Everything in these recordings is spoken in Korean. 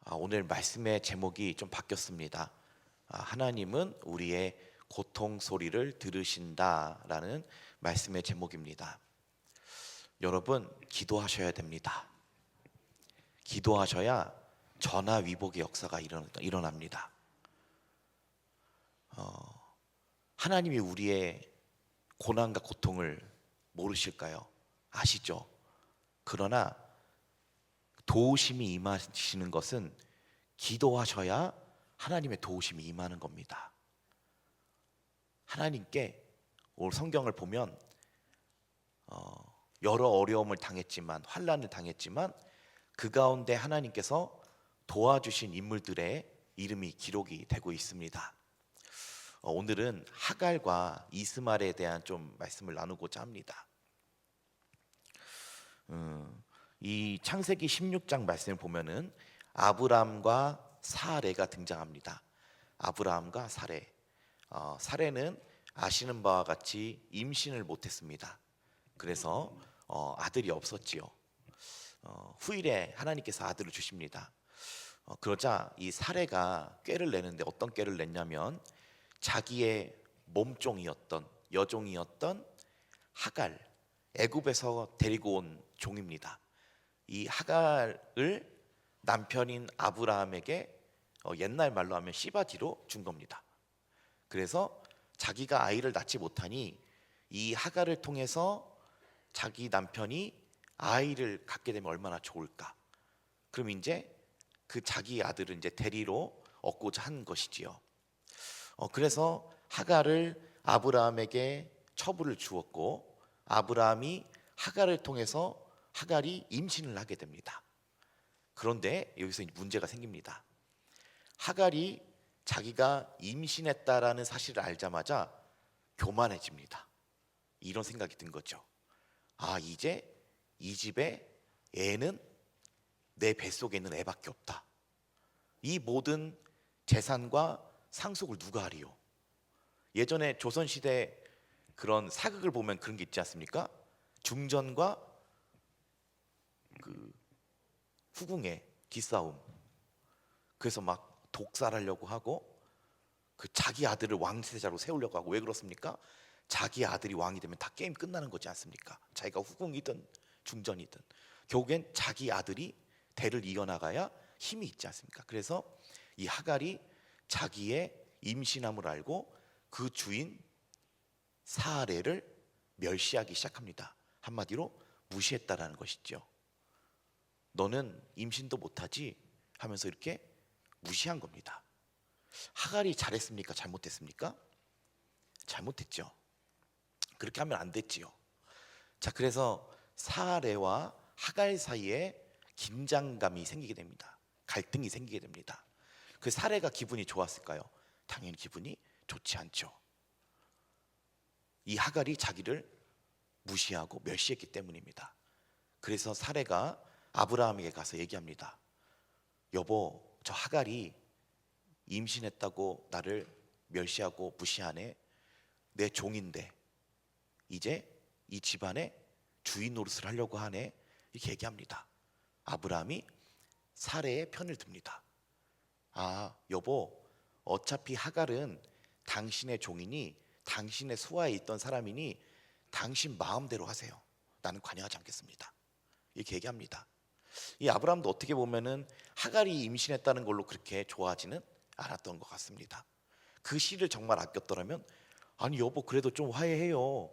오늘 말씀의 제목이 좀 바뀌었습니다. 하나님은 우리의 고통 소리를 들으신다라는 말씀의 제목입니다. 여러분, 기도하셔야 됩니다. 기도하셔야 전화위복의 역사가 일어납니다. 하나님이 우리의 고난과 고통을 모르실까요? 아시죠? 그러나 도우심이 임하시는 것은 기도하셔야 하나님의 도우심이 임하는 겁니다. 하나님께 오늘 성경을 보면 여러 어려움을 당했지만, 환난을 당했지만 그 가운데 하나님께서 도와주신 인물들의 이름이 기록이 되고 있습니다. 오늘은 하갈과 이스마엘에 대한 좀 말씀을 나누고자 합니다. 이 창세기 16장 말씀을 보면은 아브람과 사레가 등장합니다. 아브람과 사레. 사레는 아시는 바와 같이 임신을 못했습니다. 그래서 아들이 없었지요. 후일에 하나님께서 아들을 주십니다. 그러자 이 사레가 꾀를 내는데 어떤 꾀를 냈냐면 자기의 몸종이었던 여종이었던 하갈, 애굽에서 데리고 온 종입니다. 이 하갈을 남편인 아브라함에게 옛날 말로 하면 씨바지로 준 겁니다. 그래서 자기가 아이를 낳지 못하니 이 하갈을 통해서 자기 남편이 아이를 갖게 되면 얼마나 좋을까. 그럼 이제 그 자기 아들을 이제 대리로 얻고자 한 것이지요. 그래서 하갈을 아브라함에게 처부를 주었고, 아브라함이 하갈을 통해서 하갈이 임신을 하게 됩니다. 그런데 여기서 문제가 생깁니다. 하갈이 자기가 임신했다라는 사실을 알자마자 교만해집니다. 이런 생각이 든 거죠. 이제 이 집에 애는 내 뱃속에 있는 애밖에 없다. 이 모든 재산과 상속을 누가 하리요? 예전에 조선시대 그런 사극을 보면 그런 게 있지 않습니까? 중전과 그 후궁의 기싸움. 그래서 막 독살하려고 하고 그 자기 아들을 왕세자로 세우려고 하고. 왜 그렇습니까? 자기 아들이 왕이 되면 다 게임 끝나는 거지 않습니까? 자기가 후궁이든 중전이든 결국엔 자기 아들이 대를 이어나가야 힘이 있지 않습니까? 그래서 이 하갈이 자기의 임신함을 알고 그 주인 사레를 멸시하기 시작합니다. 한마디로 무시했다라는 것이죠. 너는 임신도 못하지 하면서 이렇게 무시한 겁니다. 하갈이 잘했습니까? 잘못했습니까? 잘못했죠. 그렇게 하면 안 됐지요. 자, 그래서 사레와 하갈 사이에 긴장감이 생기게 됩니다. 갈등이 생기게 됩니다. 그 사레가 기분이 좋았을까요? 당연히 기분이 좋지 않죠. 이 하갈이 자기를 무시하고 멸시했기 때문입니다. 그래서 사레가 아브라함에게 가서 얘기합니다. 여보, 저 하갈이 임신했다고 나를 멸시하고 무시하네. 내 종인데 이제 이 집안에 주인 노릇을 하려고 하네. 이렇게 얘기합니다. 아브라함이 사레의 편을 듭니다. 여보, 어차피 하갈은 당신의 종이니 당신의 수하에 있던 사람이니 당신 마음대로 하세요. 나는 관여하지 않겠습니다. 이렇게 얘기합니다. 이 아브라함도 어떻게 보면은 하갈이 임신했다는 걸로 그렇게 좋아하지는 않았던 것 같습니다. 그 씨를 정말 아꼈더라면 아니 여보 그래도 좀 화해해요.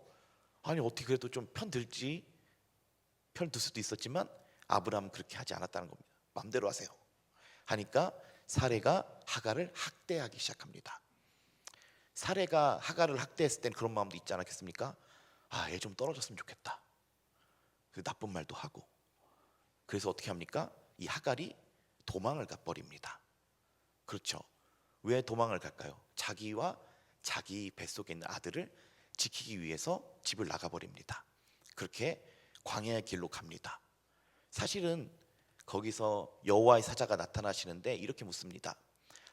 아니 어떻게 그래도 좀 편 들지? 편 들 수도 있었지만 아브라함은 그렇게 하지 않았다는 겁니다. 마음대로 하세요 하니까 사레가 하갈을 학대하기 시작합니다. 사레가 하갈을 학대했을 땐 그런 마음도 있지 않았겠습니까? 얘 좀 떨어졌으면 좋겠다. 그 나쁜 말도 하고. 그래서 어떻게 합니까? 이 하갈이 도망을 가버립니다. 그렇죠. 왜 도망을 갈까요? 자기와 자기 뱃속에 있는 아들을 지키기 위해서 집을 나가버립니다. 그렇게 광야의 길로 갑니다. 사실은 거기서 여호와의 사자가 나타나시는데 이렇게 묻습니다.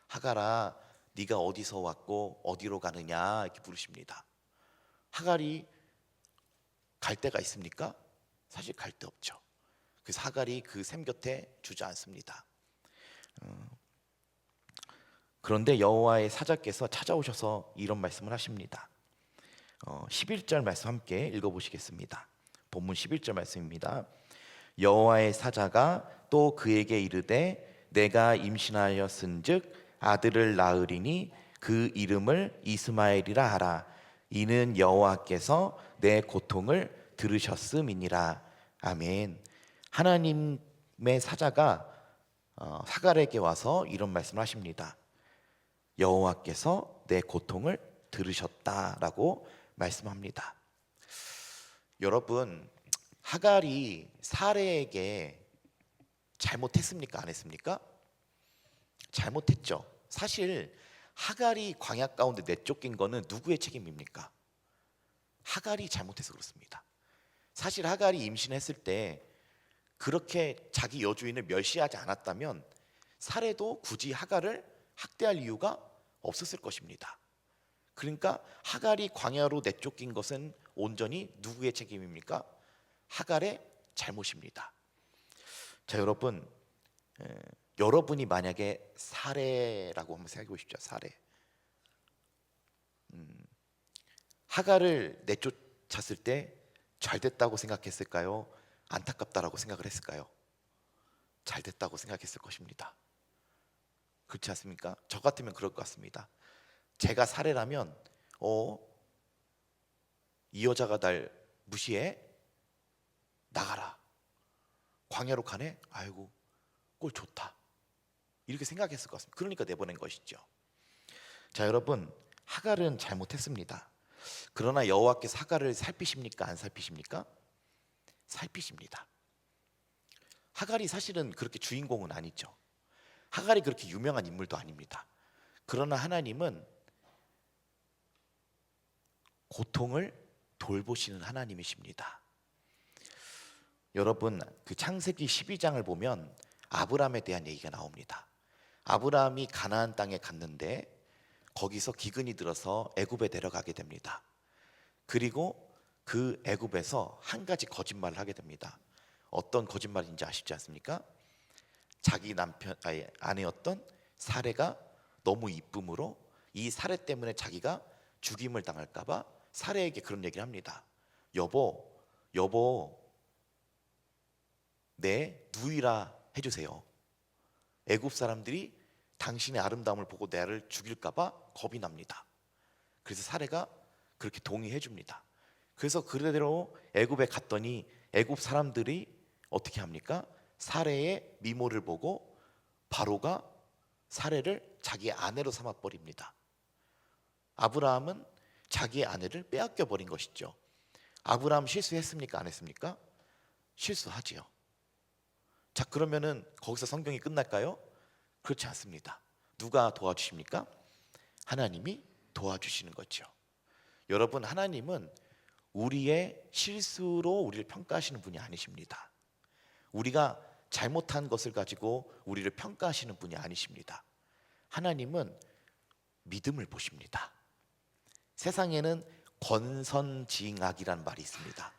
하갈아, 네가 어디서 왔고 어디로 가느냐 이렇게 물으십니다. 하갈이 갈 데가 있습니까? 사실 갈 데 없죠. 그래서 하갈이 그 샘 곁에 주저앉습니다. 그런데 여호와의 사자께서 찾아오셔서 이런 말씀을 하십니다. 11절 말씀 함께 읽어보시겠습니다. 본문 11절 말씀입니다. 여호와의 사자가 또 그에게 이르되 내가 임신하였은즉 아들을 낳으리니 그 이름을 이스마엘이라 하라. 이는 여호와께서 내 고통을 들으셨음이니라. 아멘. 하나님의 사자가 하갈에게 와서 이런 말씀을 하십니다. 여호와께서 내 고통을 들으셨다라고 말씀합니다. 여러분, 하갈이 사레에게 잘못했습니까? 안 했습니까? 잘못했죠. 사실 하갈이 광야 가운데 내쫓긴 거는 누구의 책임입니까? 하갈이 잘못해서 그렇습니다. 사실 하갈이 임신했을 때 그렇게 자기 여주인을 멸시하지 않았다면 사레도 굳이 하갈을 학대할 이유가 없었을 것입니다. 그러니까 하갈이 광야로 내쫓긴 것은 온전히 누구의 책임입니까? 하갈의 잘못입니다. 자, 여러분, 여러분이 만약에 사레라고 한번 생각해 보십시오. 사레. 하갈을 내쫓았을 때 잘 됐다고 생각했을까요? 안타깝다라고 생각을 했을까요? 잘 됐다고 생각했을 것입니다. 그렇지 않습니까? 저 같으면 그럴 것 같습니다. 제가 사례라면 이 여자가 날 무시해? 나가라. 광야로 가네? 아이고 꼴 좋다. 이렇게 생각했을 것 같습니다. 그러니까 내보낸 것이죠. 자, 여러분, 하갈은 잘못했습니다. 그러나 여호와께서 하갈을 살피십니까? 안 살피십니까? 살피십니다. 하갈이 사실은 그렇게 주인공은 아니죠. 하갈이 그렇게 유명한 인물도 아닙니다. 그러나 하나님은 고통을 돌보시는 하나님이십니다. 여러분, 그 창세기 12장을 보면 아브라함에 대한 얘기가 나옵니다. 아브라함이 가나안 땅에 갔는데 거기서 기근이 들어서 애굽에 데려가게 됩니다. 그리고 그 애굽에서 한 가지 거짓말을 하게 됩니다. 어떤 거짓말인지 아시지 않습니까? 자기 아내였던 사레가 너무 이쁨으로 이 사레 때문에 자기가 죽임을 당할까봐 사레에게 그런 얘기를 합니다. 여보 내 누이라 해주세요. 애굽 사람들이 당신의 아름다움을 보고 나를 죽일까봐 겁이 납니다. 그래서 사레가 그렇게 동의해 줍니다. 그래서 그대로 애굽에 갔더니 애굽 사람들이 어떻게 합니까? 사레의 미모를 보고 바로가 사레를 자기 아내로 삼아 버립니다. 아브라함은 자기의 아내를 빼앗겨 버린 것이죠. 아브라함 실수했습니까? 안 했습니까? 실수하지요. 자, 그러면은 거기서 성경이 끝날까요? 그렇지 않습니다. 누가 도와주십니까? 하나님이 도와주시는 거죠. 여러분, 하나님은 우리의 실수로 우리를 평가하시는 분이 아니십니다. 우리가 잘못한 것을 가지고 우리를 평가하시는 분이 아니십니다. 하나님은 믿음을 보십니다. 세상에는 권선징악이라는 말이 있습니다.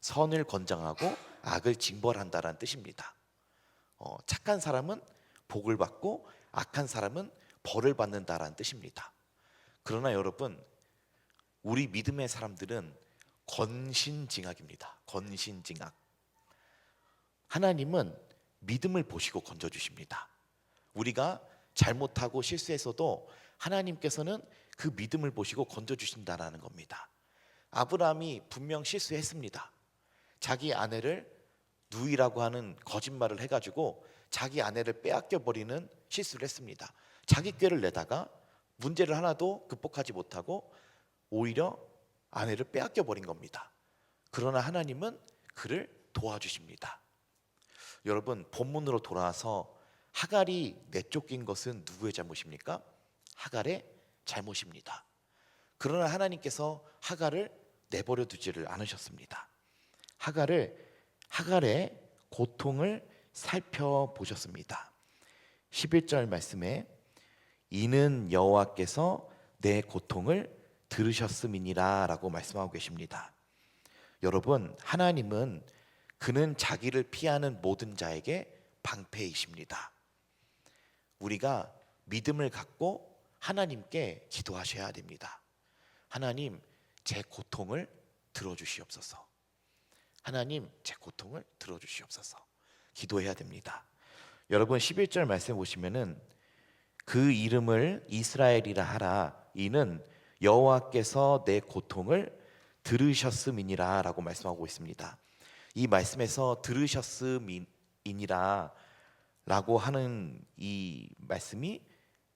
선을 권장하고 악을 징벌한다라는 뜻입니다. 착한 사람은 복을 받고 악한 사람은 벌을 받는다라는 뜻입니다. 그러나 여러분, 우리 믿음의 사람들은 권신징악입니다. 권신징악. 하나님은 믿음을 보시고 건져주십니다. 우리가 잘못하고 실수했어도 하나님께서는 그 믿음을 보시고 건져주신다라는 겁니다. 아브라함이 분명 실수했습니다. 자기 아내를 누이라고 하는 거짓말을 해가지고 자기 아내를 빼앗겨 버리는 실수를 했습니다. 자기 꾀를 내다가 문제를 하나도 극복하지 못하고 오히려 아내를 빼앗겨 버린 겁니다. 그러나 하나님은 그를 도와주십니다. 여러분, 본문으로 돌아와서 하갈이 내쫓긴 것은 누구의 잘못입니까? 하갈의 잘못입니다. 그러나 하나님께서 하갈을 내버려 두지를 않으셨습니다. 하갈의 고통을 살펴보셨습니다. 11절 말씀에 이는 여호와께서 내 고통을 들으셨음이니라 라고 말씀하고 계십니다. 여러분, 하나님은 그는 자기를 피하는 모든 자에게 방패이십니다. 우리가 믿음을 갖고 하나님께 기도하셔야 됩니다. 하나님, 제 고통을 들어주시옵소서. 하나님, 제 고통을 들어주시옵소서. 기도해야 됩니다. 여러분 11절 말씀 보시면은 그 이름을 이스라엘이라 하라. 이는 여호와께서 내 고통을 들으셨음이니라 라고 말씀하고 있습니다. 이 말씀에서 들으셨음이니라 라고 하는 이 말씀이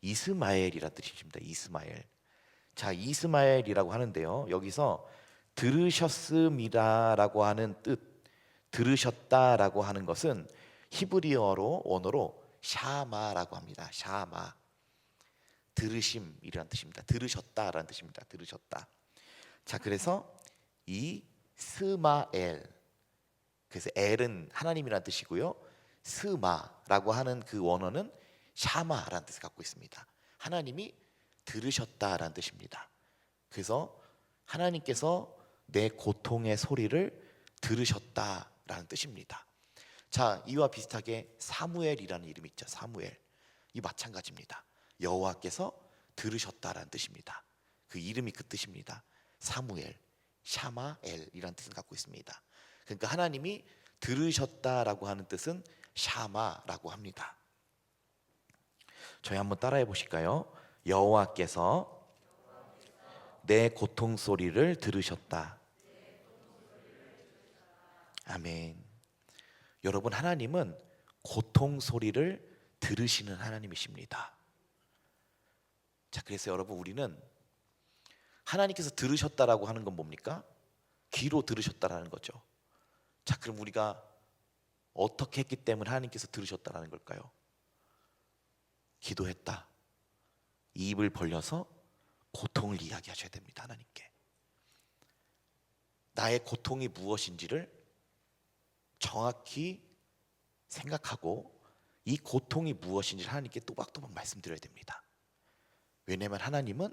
이스마엘이라 뜻입니다. 이스마엘. 자, 이스마엘이라고 하는데요, 여기서 들으셨음이라라고 하는 뜻, 들으셨다라고 하는 것은 히브리어로 원어로 샤마라고 합니다. 샤마. 들으심이라는 뜻입니다. 들으셨다라는 뜻입니다. 들으셨다. 자, 그래서 이 스마엘, 그래서 엘은 하나님이라는 뜻이고요, 스마라고 하는 그 원어는 샤마라는 뜻을 갖고 있습니다. 하나님이 들으셨다라는 뜻입니다. 그래서 하나님께서 내 고통의 소리를 들으셨다라는 뜻입니다. 자, 이와 비슷하게 사무엘이라는 이름이 있죠. 사무엘. 이 마찬가지입니다. 여호와께서 들으셨다라는 뜻입니다. 그 이름이 그 뜻입니다. 사무엘, 샤마엘이라는 뜻을 갖고 있습니다. 그러니까 하나님이 들으셨다라고 하는 뜻은 샤마라고 합니다. 저희 한번 따라해 보실까요? 여호와께서 내 고통 소리를 들으셨다. 아멘. 여러분, 하나님은 고통 소리를 들으시는 하나님이십니다. 자, 그래서 여러분, 우리는 하나님께서 들으셨다라고 하는 건 뭡니까? 귀로 들으셨다라는 거죠. 자, 그럼 우리가 어떻게 했기 때문에 하나님께서 들으셨다라는 걸까요? 기도했다. 입을 벌려서 고통을 이야기하셔야 됩니다. 하나님께 나의 고통이 무엇인지를 정확히 생각하고 이 고통이 무엇인지를 하나님께 또박또박 말씀드려야 됩니다. 왜냐하면 하나님은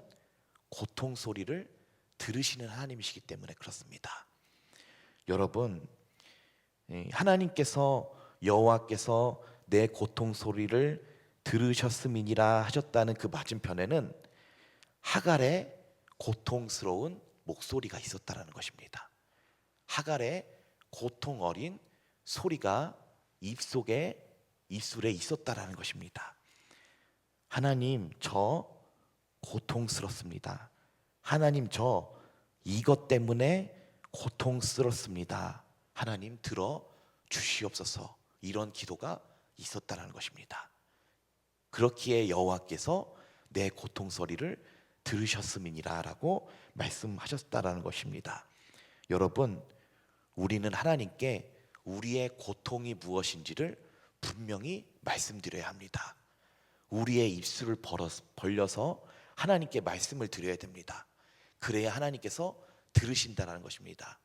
고통 소리를 들으시는 하나님이시기 때문에 그렇습니다. 여러분, 하나님께서 여호와께서 내 고통 소리를 들으셨음이니라 하셨다는 그 맞은편에는 하갈의 고통스러운 목소리가 있었다라는 것입니다. 하갈의 고통 어린 소리가 입술에 있었다라는 것입니다. 하나님, 저 고통스럽습니다. 하나님, 저 이것 때문에 고통스럽습니다. 하나님, 들어 주시옵소서. 이런 기도가 있었다라는 것입니다. 그렇기에 여호와께서 내 고통 소리를 들으셨음이니라 라고 말씀하셨다라는 것입니다. 여러분, 우리는 하나님께 우리의 고통이 무엇인지를 분명히 말씀드려야 합니다. 우리의 입술을 벌려서 하나님께 말씀을 드려야 됩니다. 그래야 하나님께서 들으신다는 것입니다.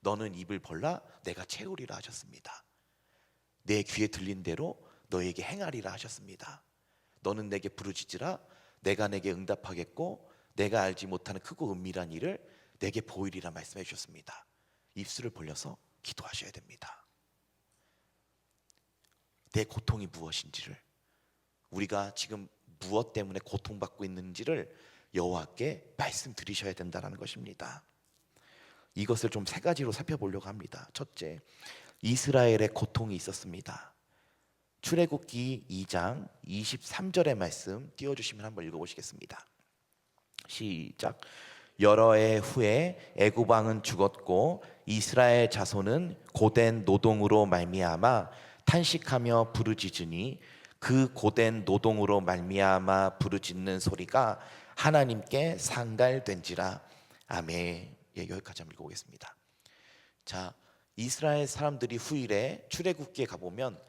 너는 입을 벌라 내가 채우리라 하셨습니다. 내 귀에 들린 대로 너에게 행하리라 하셨습니다. 너는 내게 부르짖으라 내가 내게 응답하겠고 내가 알지 못하는 크고 은밀한 일을 내게 보이리라 말씀해 주셨습니다. 입술을 벌려서 기도하셔야 됩니다. 내 고통이 무엇인지를, 우리가 지금 무엇 때문에 고통받고 있는지를 여호와께 말씀드리셔야 된다는 것입니다. 이것을 좀 세 가지로 살펴보려고 합니다. 첫째, 이스라엘의 고통이 있었습니다. 출애굽기 2장 23절의 말씀 띄워주시면 한번 읽어보시겠습니다. 시작. 여러 해 후에 애굽 왕은 죽었고 이스라엘 자손은 고된 노동으로 말미암아 탄식하며 부르짖으니 그 고된 노동으로 말미암아 부르짖는 소리가 하나님께 상달된지라. 아멘. 예, 여기까지 한번 읽어보겠습니다. 자, 이스라엘 사람들이 후일에 출애굽기에 가보면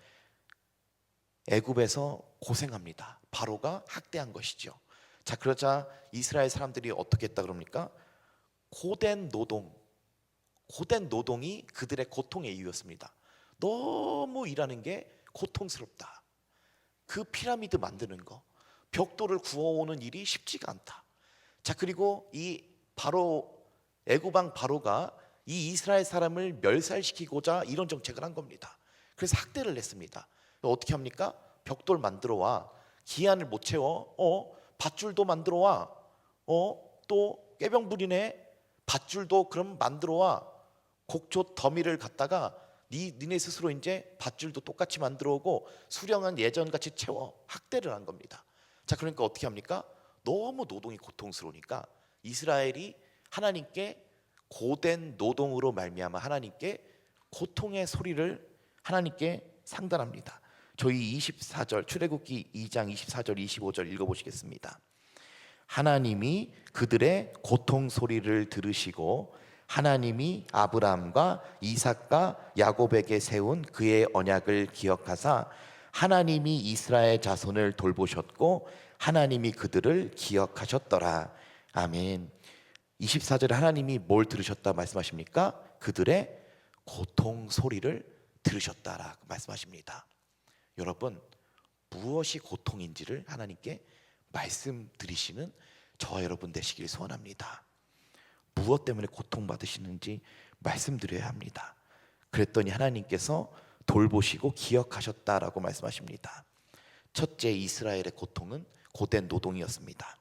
애굽에서 고생합니다. 바로가 학대한 것이죠. 자, 그러자 이스라엘 사람들이 어떻게 했다 그럽니까? 고된 노동이 그들의 고통의 이유였습니다. 너무 일하는 게 고통스럽다. 그 피라미드 만드는 거, 벽돌을 구워오는 일이 쉽지가 않다. 자, 그리고 이 애굽 왕 바로가 이 이스라엘 사람을 멸살시키고자 이런 정책을 한 겁니다. 그래서 학대를 했습니다. 어떻게 합니까? 벽돌 만들어 와. 기한을 못 채워. 밧줄도 만들어 와. 또 꾀병 부리네. 밧줄도 그럼 만들어 와. 곡조 더미를 갖다가 니네 스스로 이제 밧줄도 똑같이 만들어 오고 수령은 예전같이 채워. 학대를 한 겁니다. 자, 그러니까 어떻게 합니까? 너무 노동이 고통스러우니까 이스라엘이 하나님께 고된 노동으로 말미암아 하나님께 고통의 소리를 하나님께 상달합니다. 저희 24절 출애굽기 2장 24절 25절 읽어보시겠습니다. 하나님이 그들의 고통 소리를 들으시고 하나님이 아브라함과 이삭과 야곱에게 세운 그의 언약을 기억하사 하나님이 이스라엘 자손을 돌보셨고 하나님이 그들을 기억하셨더라. 아멘. 24절에 하나님이 뭘 들으셨다 말씀하십니까? 그들의 고통 소리를 들으셨다라고 말씀하십니다. 여러분, 무엇이 고통인지를 하나님께 말씀드리시는 저와 여러분 되시길 소원합니다. 무엇 때문에 고통받으시는지 말씀드려야 합니다. 그랬더니 하나님께서 돌보시고 기억하셨다라고 말씀하십니다. 첫째, 이스라엘의 고통은 고된 노동이었습니다.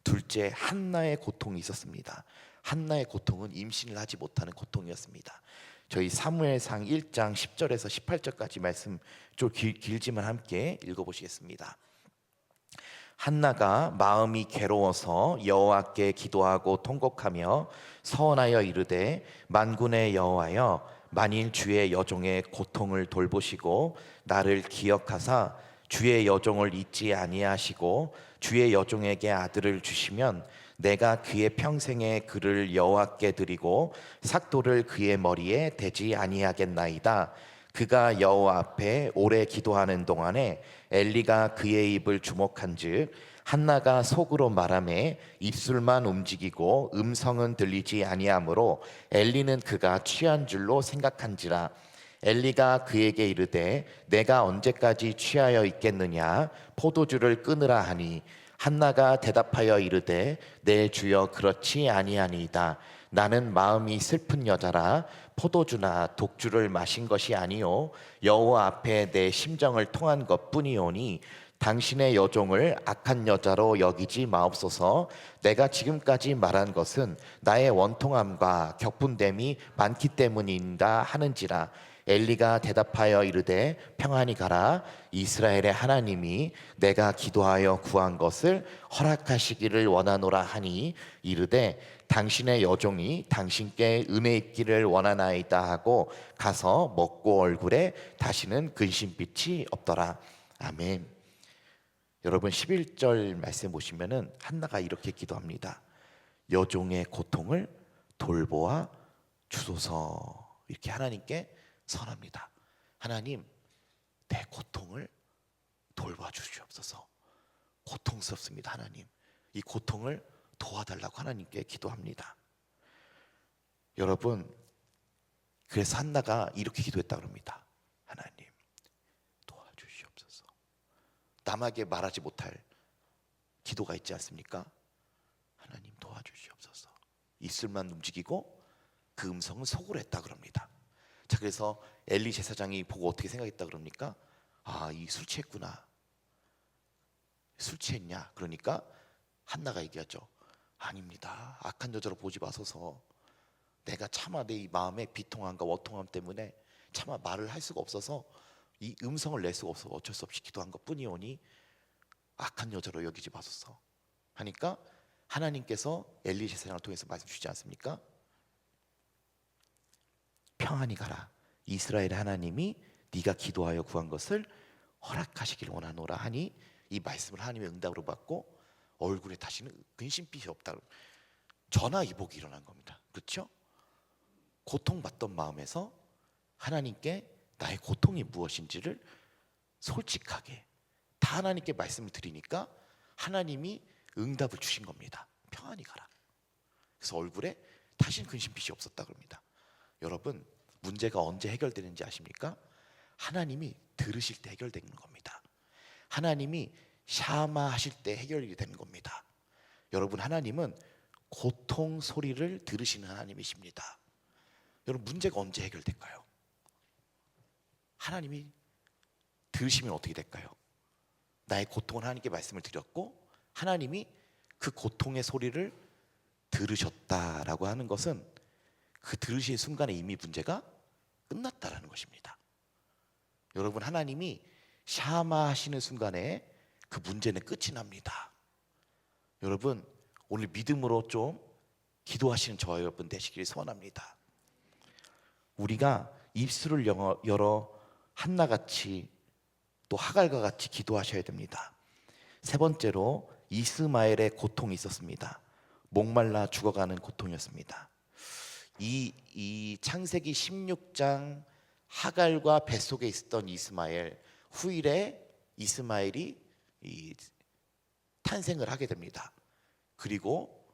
둘째, 한나의 고통이 있었습니다. 한나의 고통은 임신을 하지 못하는 고통이었습니다. 저희 사무엘상 1장 10절에서 18절까지 말씀 좀 길지만 함께 읽어보시겠습니다. 한나가 마음이 괴로워서 여호와께 기도하고 통곡하며 서원하여 이르되 만군의 여호와여, 만일 주의 여종의 고통을 돌보시고 나를 기억하사 주의 여종을 잊지 아니하시고 주의 여종에게 아들을 주시면 내가 그의 평생에 그를 여호와께 드리고 삭도를 그의 머리에 대지 아니하겠나이다. 그가 여호와 앞에 오래 기도하는 동안에 엘리가 그의 입을 주목한즉 한나가 속으로 말하매 입술만 움직이고 음성은 들리지 아니하므로 엘리는 그가 취한 줄로 생각한지라. 엘리가 그에게 이르되 내가 언제까지 취하여 있겠느냐, 포도주를 끊으라 하니 한나가 대답하여 이르되 내 주여 그렇지 아니하니이다. 나는 마음이 슬픈 여자라 포도주나 독주를 마신 것이 아니요 여호와 앞에 내 심정을 통한 것뿐이오니 당신의 여종을 악한 여자로 여기지 마옵소서. 내가 지금까지 말한 것은 나의 원통함과 격분됨이 많기 때문이다 하는지라. 엘리가 대답하여 이르되 평안히 가라. 이스라엘의 하나님이 내가 기도하여 구한 것을 허락하시기를 원하노라 하니 이르되 당신의 여종이 당신께 은혜 입기를 원하나이다 하고 가서 먹고 얼굴에 다시는 근심빛이 없더라. 아멘. 여러분 11절 말씀 보시면은 한나가 이렇게 기도합니다. 여종의 고통을 돌보아 주소서. 이렇게 하나님께 선합니다. 하나님, 내 고통을 돌봐 주시옵소서. 고통스럽습니다. 하나님, 이 고통을 도와달라고 하나님께 기도합니다. 여러분, 그래서 한나가 이렇게 기도했다고 합니다. 하나님, 도와주시옵소서. 남에게 말하지 못할 기도가 있지 않습니까? 하나님 도와주시옵소서. 입술만 움직이고 그 음성은 속으로 했다 그럽니다. 자, 그래서 엘리 제사장이 보고 어떻게 생각했다 그럽니까? 아, 이 술 취했구나. 술 취했냐? 그러니까 한나가 얘기하죠. 아닙니다. 악한 여자로 보지 마소서. 내가 차마 내 마음의 비통함과 원통함 때문에 차마 말을 할 수가 없어서 이 음성을 낼 수가 없어서 어쩔 수 없이 기도한 것뿐이오니 악한 여자로 여기지 마소서 하니까 하나님께서 엘리 제사장을 통해서 말씀 주시지 않습니까? 평안히 가라. 이스라엘의 하나님이 네가 기도하여 구한 것을 허락하시길 원하노라 하니 이 말씀을 하나님의 응답으로 받고 얼굴에 다시는 근심빛이 없다. 전화위복이 일어난 겁니다. 그렇죠? 고통받던 마음에서 하나님께 나의 고통이 무엇인지를 솔직하게 다 하나님께 말씀을 드리니까 하나님이 응답을 주신 겁니다. 평안히 가라. 그래서 얼굴에 다시는 근심빛이 없었다 그럽니다. 여러분, 문제가 언제 해결되는지 아십니까? 하나님이 들으실 때 해결되는 겁니다. 하나님이 샤마 하실 때 해결이 되는 겁니다. 여러분, 하나님은 고통 소리를 들으시는 하나님이십니다. 여러분, 문제가 언제 해결될까요? 하나님이 들으시면 어떻게 될까요? 나의 고통을 하나님께 말씀을 드렸고 하나님이 그 고통의 소리를 들으셨다라고 하는 것은 그 들으신 순간에 이미 문제가 끝났다라는 것입니다. 여러분, 하나님이 샤마 하시는 순간에 그 문제는 끝이 납니다. 여러분, 오늘 믿음으로 좀 기도하시는 저와 여러분 되시길 소원합니다. 우리가 입술을 열어 한나같이 또 하갈과 같이 기도하셔야 됩니다. 세 번째로 이스마엘의 고통이 있었습니다. 목말라 죽어가는 고통이었습니다. 이 창세기 16장 하갈과 뱃속에 있었던 이스마엘, 후일에 이스마엘이 탄생을 하게 됩니다. 그리고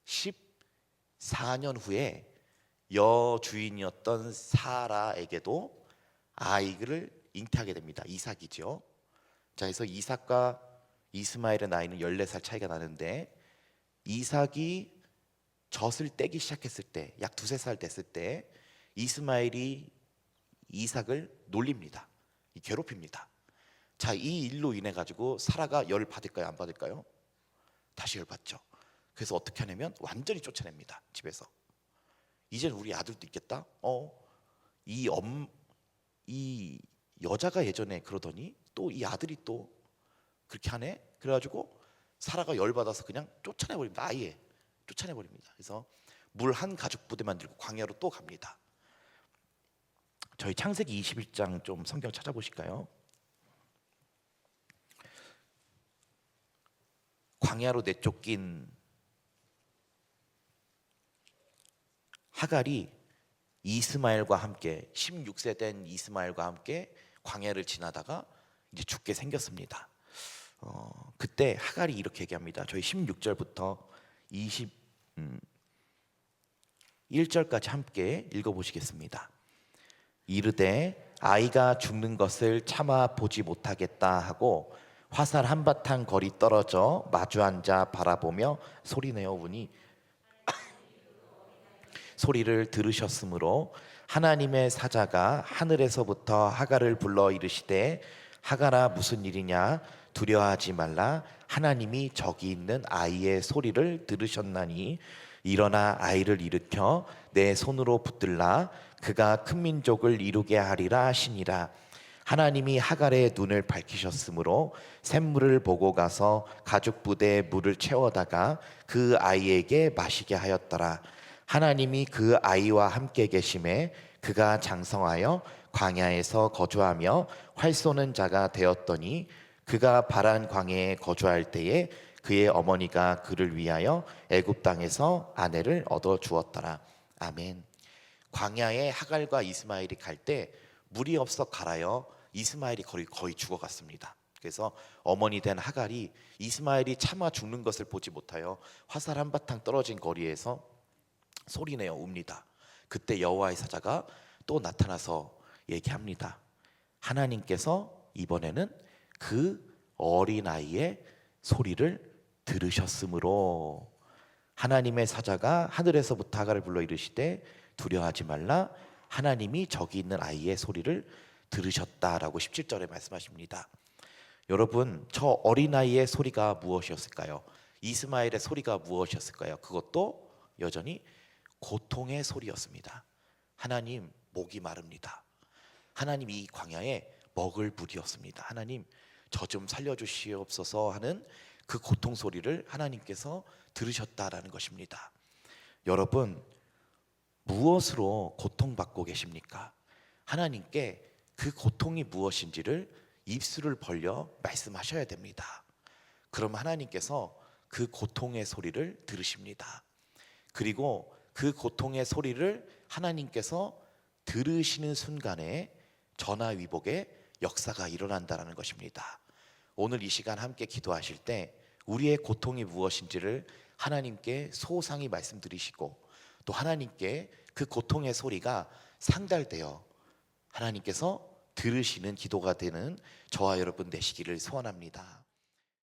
14년 후에 여주인이었던 사라에게도 아이를 잉태하게 됩니다. 이삭이죠. 자, 그래서 이삭과 이스마엘의 나이는 14살 차이가 나는데 이삭이 젖을 떼기 시작했을 때, 약 2~3살 됐을 때 이스마엘이 이삭을 놀립니다. 괴롭힙니다. 자, 이 일로 인해 가지고 사라가 열 받을까요, 안 받을까요? 다시 열 받죠. 그래서 어떻게 하냐면 완전히 쫓아냅니다. 집에서. 이제는 우리 아들도 있겠다. 이 여자가 예전에 그러더니 또 이 아들이 또 그렇게 하네. 그래가지고 사라가 열 받아서 그냥 쫓아내버립니다. 아예 쫓아내버립니다. 그래서 물 한 가죽 부대 만들고 광야로 또 갑니다. 저희 창세기 21장 좀 성경 찾아보실까요? 광야로 내쫓긴 하갈이 이스마엘과 함께 16세 된 이스마엘과 함께 광야를 지나다가 이제 죽게 생겼습니다. 그때 하갈이 이렇게 얘기합니다. 저희 16절부터 21절까지 함께 읽어보시겠습니다. 이르되 아이가 죽는 것을 참아 보지 못하겠다 하고 화살 한바탕 거리 떨어져 마주 앉아 바라보며 소리내어 우니 소리를 들으셨으므로 하나님의 사자가 하늘에서부터 하갈을 불러 이르시되 하갈아 무슨 일이냐 두려워하지 말라 하나님이 저기 있는 아이의 소리를 들으셨나니 일어나 아이를 일으켜 내 손으로 붙들라 그가 큰 민족을 이루게 하리라 하시니라. 하나님이 하갈의 눈을 밝히셨으므로 샘물을 보고 가서 가죽 부대에 물을 채워다가 그 아이에게 마시게 하였더라. 하나님이 그 아이와 함께 계심에 그가 장성하여 광야에서 거주하며 활 쏘는 자가 되었더니 그가 바란 광야에 거주할 때에 그의 어머니가 그를 위하여 애굽 땅에서 아내를 얻어 주었더라. 아멘. 광야에 하갈과 이스마엘이 갈 때 물이 없어 갈아요. 이스마엘이 거의 죽어갔습니다. 그래서 어머니 된 하갈이 이스마엘이 차마 죽는 것을 보지 못하여 화살 한바탕 떨어진 거리에서 소리내어 웁니다. 그때 여호와의 사자가 또 나타나서 얘기합니다. 하나님께서 이번에는 그 어린아이의 소리를 들으셨으므로 하나님의 사자가 하늘에서부터 하갈을 불러 이르시되 두려워하지 말라 하나님이 저기 있는 아이의 소리를 들으셨다라고 17절에 말씀하십니다. 여러분, 저 어린아이의 소리가 무엇이었을까요? 이스마엘의 소리가 무엇이었을까요? 그것도 여전히 고통의 소리였습니다. 하나님, 목이 마릅니다. 하나님, 이 광야에 먹을 물이 없습니다. 하나님, 저 좀 살려주시옵소서 하는 그 고통 소리를 하나님께서 들으셨다라는 것입니다. 여러분, 무엇으로 고통받고 계십니까? 하나님께 그 고통이 무엇인지를 입술을 벌려 말씀하셔야 됩니다. 그럼 하나님께서 그 고통의 소리를 들으십니다. 그리고 그 고통의 소리를 하나님께서 들으시는 순간에 전화위복의 역사가 일어난다는 것입니다. 오늘 이 시간 함께 기도하실 때 우리의 고통이 무엇인지를 하나님께 소상히 말씀드리시고 또 하나님께 그 고통의 소리가 상달되어 하나님께서 들으시는 기도가 되는 저와 여러분 되시기를 소원합니다.